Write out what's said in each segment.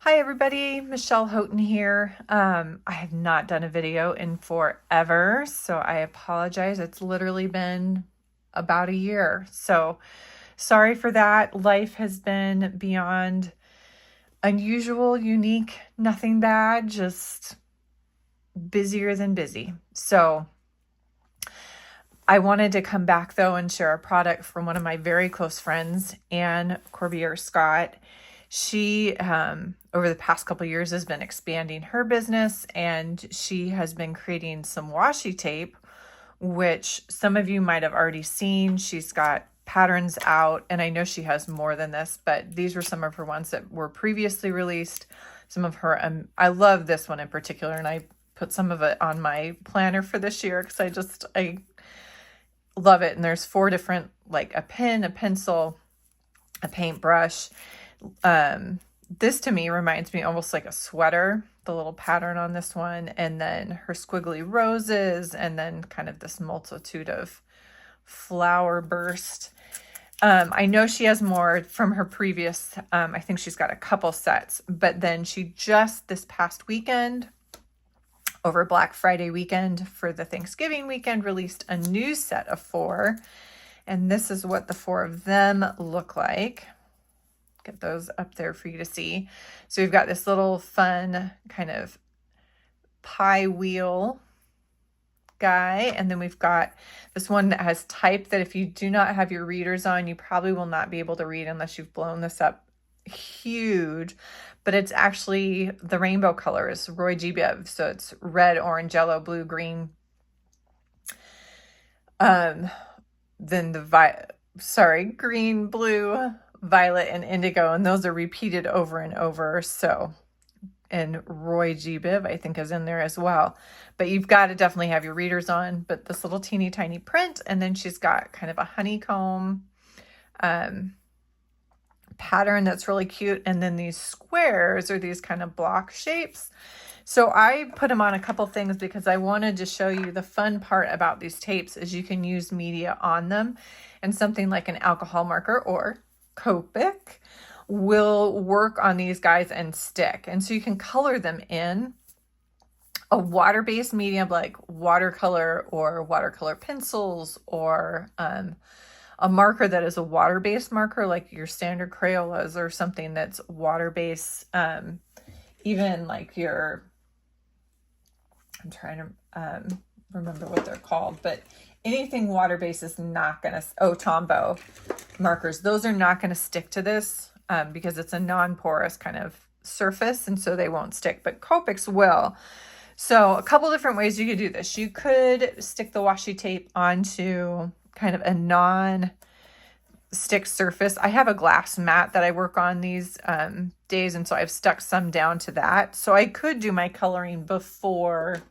Hi everybody, Michelle Houghton here. I have not done a video in forever, so I apologize. It's literally been about a year. So sorry for that. Life has been beyond unusual, unique, nothing bad, just busier than busy. So I wanted to come back though and share a product from one of my very close friends, Ann Corbiere-Scott. She, over the past couple of years, has been expanding her business, and she has been creating some washi tape, which some of you might have already seen. She's got patterns out, and I know she has more than this, but these were some of her ones that were previously released. Some of her, I love this one in particular, and I put some of it on my planner for this year because I love it. And there's 4 different, like a pen, a pencil, a paintbrush. This to me reminds me almost like a sweater, the little pattern on this one, and then her squiggly roses, and then kind of this multitude of flower burst. I know she has more from her previous, I think she's got a couple sets, but then she just this past weekend, over Black Friday weekend for the Thanksgiving weekend, released a new set of 4. And this is what the 4 of them look like. Get those up there for you to see. So we've got this little fun kind of pie wheel guy. And then we've got this one that has type that if you do not have your readers on, you probably will not be able to read unless you've blown this up huge. But it's actually the rainbow colors, Roy G. Biv. So it's red, orange, yellow, blue, green. Then green, blue, violet, and indigo, and those are repeated over and over. So, and Roy G. Biv, I think, is in there as well. But you've got to definitely have your readers on. But this little teeny tiny print, and then she's got kind of a honeycomb pattern that's really cute, and then these squares are these kind of block shapes. So I put them on a couple things because I wanted to show you the fun part about these tapes is you can use media on them, and something like an alcohol marker or Copic will work on these guys and stick. And so you can color them in a water-based medium like watercolor or watercolor pencils, or a marker that is a water-based marker like your standard Crayolas, or something that's water-based, even like your, I'm trying to remember what they're called, but anything water-based is not going to, Tombow markers, those are not going to stick to this because it's a non-porous kind of surface, and so they won't stick, but Copics will. So a couple different ways you could do this. You could stick the washi tape onto kind of a non-stick surface. I have a glass mat that I work on these days, and so I've stuck some down to that. So I could do my coloring before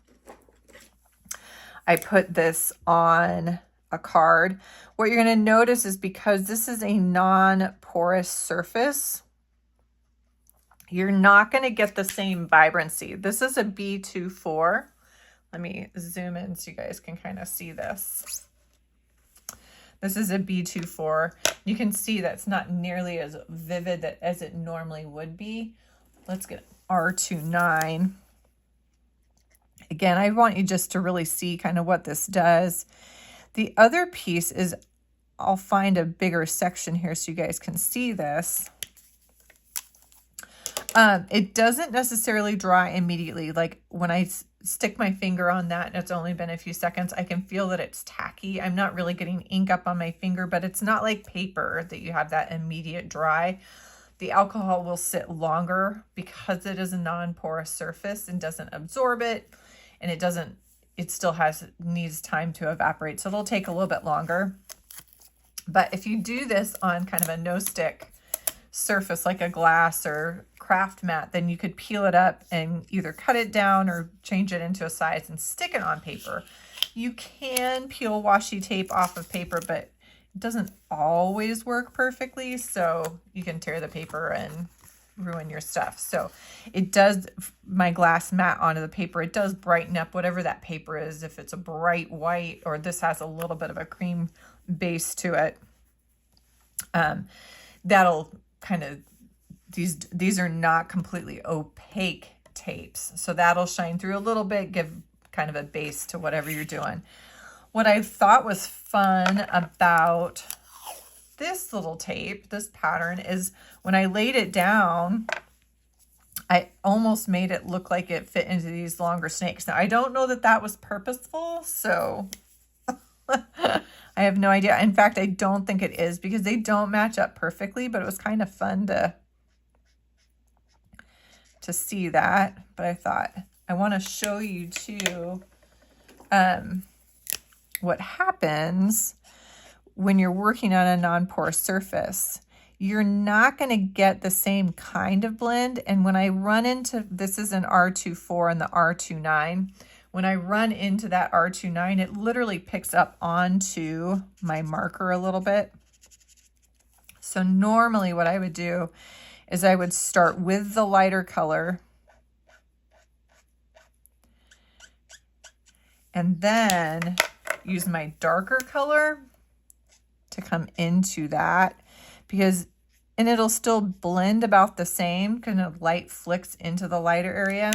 I put this on a card. What you're going to notice is because this is a non-porous surface, you're not going to get the same vibrancy. This is a B24. Let me zoom in so you guys can kind of see this. This is a B24. You can see that's not nearly as vivid as it normally would be. Let's get R29. Again, I want you just to really see kind of what this does. The other piece is, I'll find a bigger section here so you guys can see this. It doesn't necessarily dry immediately. Like when I stick my finger on that and it's only been a few seconds, I can feel that it's tacky. I'm not really getting ink up on my finger, but it's not like paper that you have that immediate dry. The alcohol will sit longer because it is a non-porous surface and doesn't absorb it, and it still needs time to evaporate. So it'll take a little bit longer. But if you do this on kind of a no-stick surface like a glass or craft mat, then you could peel it up and either cut it down or change it into a size and stick it on paper. You can peel washi tape off of paper, but it doesn't always work perfectly, so you can tear the paper and ruin your stuff. So it does, my glass mat onto the paper, it does brighten up whatever that paper is. If it's a bright white, or this has a little bit of a cream base to it, that'll kind of these are not completely opaque tapes. So that'll shine through a little bit, give kind of a base to whatever you're doing. What I thought was fun about this little tape, this pattern, is when I laid it down, I almost made it look like it fit into these longer snakes. Now, I don't know that that was purposeful, so I have no idea. In fact, I don't think it is because they don't match up perfectly, but it was kind of fun to see that. But I thought I want to show you too what happens when you're working on a non-porous surface. You're not going to get the same kind of blend. And when I run into, this is an R24 and the R29, when I run into that R29, it literally picks up onto my marker a little bit. So normally what I would do is I would start with the lighter color and then use my darker color to come into that, and it'll still blend about the same, kind of light flicks into the lighter area.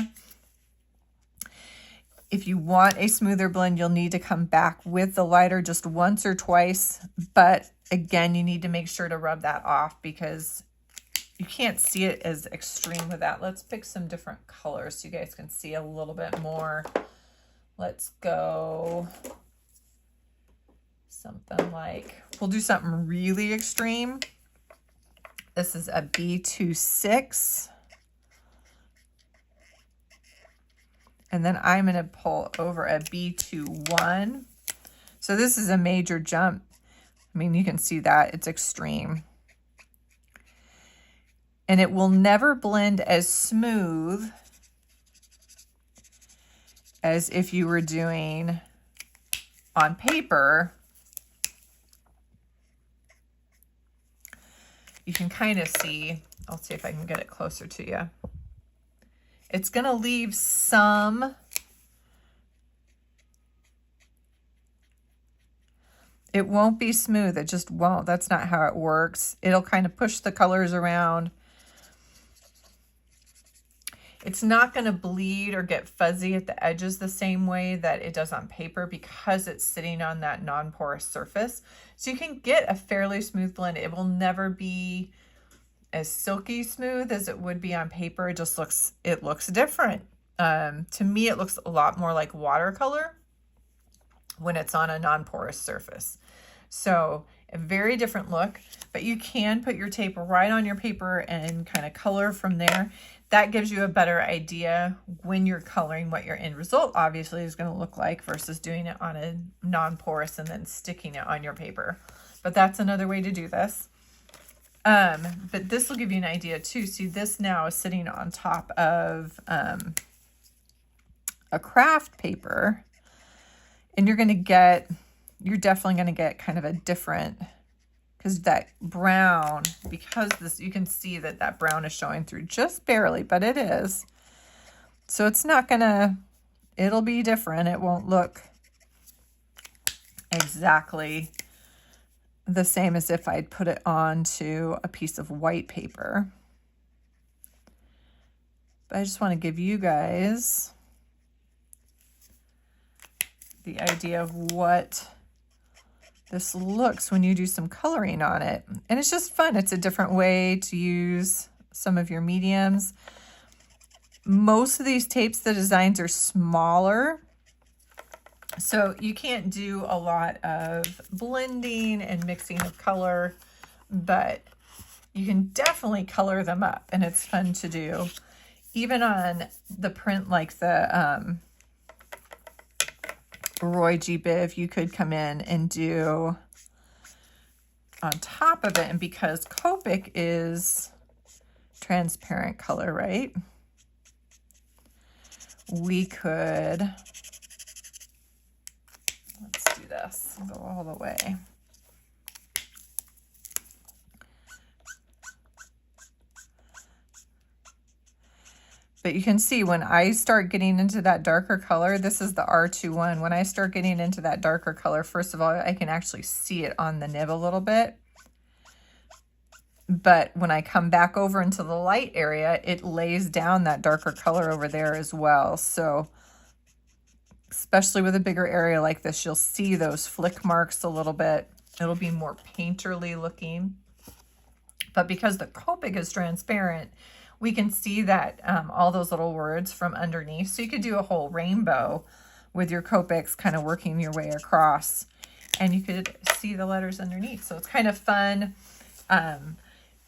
If you want a smoother blend, you'll need to come back with the lighter just once or twice. But again, you need to make sure to rub that off because you can't see it as extreme with that. Let's pick some different colors so you guys can see a little bit more. Let's go something like, we'll do something really extreme. This is a B26. And then I'm going to pull over a B21. So this is a major jump. I mean, you can see that it's extreme. And it will never blend as smooth as if you were doing on paper. You can kind of see, I'll see if I can get it closer to you. It's going to leave some, it won't be smooth. It just won't. That's not how it works. It'll kind of push the colors around. It's not going to bleed or get fuzzy at the edges the same way that it does on paper because it's sitting on that non-porous surface. So you can get a fairly smooth blend. It will never be as silky smooth as it would be on paper. It just looks, it looks different. To me, it looks a lot more like watercolor when it's on a non-porous surface. So a very different look, but you can put your tape right on your paper and kind of color from there. That gives you a better idea when you're coloring what your end result obviously is going to look like versus doing it on a non-porous and then sticking it on your paper. But that's another way to do this. But this will give you an idea too. See, this now is sitting on top of a craft paper, and you're definitely going to get kind of a different, because that brown, because this, you can see that that brown is showing through just barely, but it is. So it's not gonna, it'll be different. It won't look exactly the same as if I'd put it onto a piece of white paper. But I just want to give you guys the idea of what this looks when you do some coloring on it. And it's just fun. It's a different way to use some of your mediums. Most of these tapes, the designs are smaller, so you can't do a lot of blending and mixing of color, but you can definitely color them up, and it's fun to do. Even on the print like the Roy G. Biv, you could come in and do on top of it, and because Copic is transparent color, right? We could, let's do this, go all the way. But you can see when I start getting into that darker color, this is the R21. When I start getting into that darker color, first of all, I can actually see it on the nib a little bit. but when I come back over into the light area, it lays down that darker color over there as well. So especially with a bigger area like this, you'll see those flick marks a little bit. It'll be more painterly looking. But because the Copic is transparent, we can see that all those little words from underneath. So you could do a whole rainbow with your Copics kind of working your way across, and you could see the letters underneath. So it's kind of fun.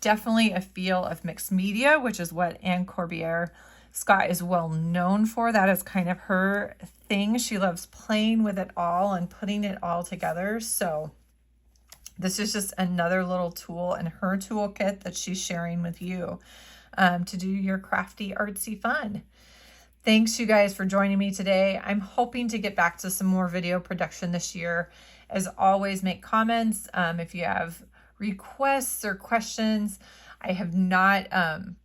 Definitely a feel of mixed media, which is what Ann Corbiere-Scott is well known for. That is kind of her thing. She loves playing with it all and putting it all together. So this is just another little tool in her toolkit that she's sharing with you to do your crafty, artsy fun. Thanks, you guys, for joining me today. I'm hoping to get back to some more video production this year. As always, make comments if you have requests or questions. I have not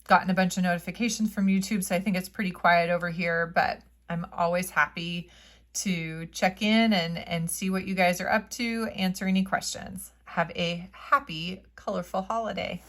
gotten a bunch of notifications from YouTube, so I think it's pretty quiet over here, but I'm always happy to check in and see what you guys are up to, answer any questions. Have a happy, colorful holiday.